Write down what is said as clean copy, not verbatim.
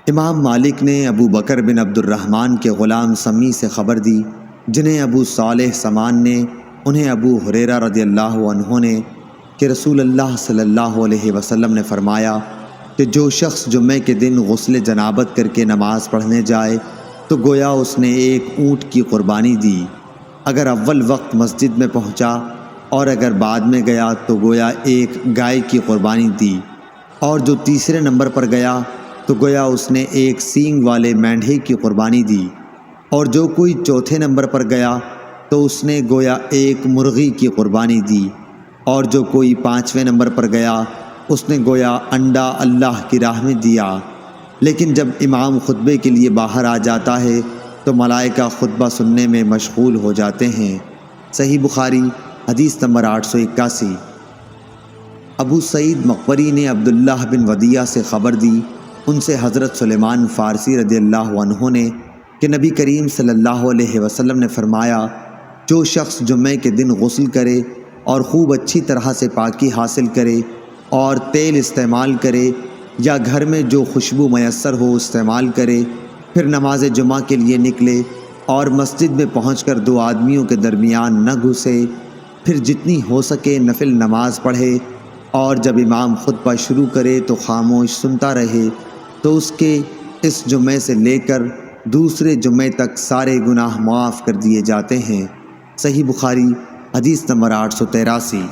امام مالک نے ابو بکر بن عبد الرحمن کے غلام سمی سے خبر دی، جنہیں ابو صالح سمان نے، انہیں ابو ہریرہ رضی اللہ عنہ نے، کہ رسول اللہ صلی اللہ علیہ وسلم نے فرمایا کہ جو شخص جمعے کے دن غسل جنابت کر کے نماز پڑھنے جائے تو گویا اس نے ایک اونٹ کی قربانی دی، اگر اول وقت مسجد میں پہنچا، اور اگر بعد میں گیا تو گویا ایک گائے کی قربانی دی، اور جو تیسرے نمبر پر گیا تو گویا اس نے ایک سینگ والے مینڈھے کی قربانی دی، اور جو کوئی چوتھے نمبر پر گیا تو اس نے گویا ایک مرغی کی قربانی دی، اور جو کوئی پانچویں نمبر پر گیا اس نے گویا انڈا اللہ کی راہ میں دیا۔ لیکن جب امام خطبے کے لیے باہر آ جاتا ہے تو ملائکہ خطبہ سننے میں مشغول ہو جاتے ہیں۔ صحیح بخاری حدیث نمبر 881۔ ابو سعید مقبری نے عبداللہ بن ودیعہ سے خبر دی، ان سے حضرت سلیمان فارسی رضی اللہ عنہ نے، کہ نبی کریم صلی اللہ علیہ وسلم نے فرمایا، جو شخص جمعے کے دن غسل کرے اور خوب اچھی طرح سے پاکی حاصل کرے اور تیل استعمال کرے یا گھر میں جو خوشبو میسر ہو استعمال کرے، پھر نماز جمعہ کے لیے نکلے اور مسجد میں پہنچ کر دو آدمیوں کے درمیان نہ گھسے، پھر جتنی ہو سکے نفل نماز پڑھے، اور جب امام خطبہ شروع کرے تو خاموش سنتا رہے، تو اس کے اس جمعے سے لے کر دوسرے جمعے تک سارے گناہ معاف کر دیے جاتے ہیں۔ صحیح بخاری حدیث نمبر 883۔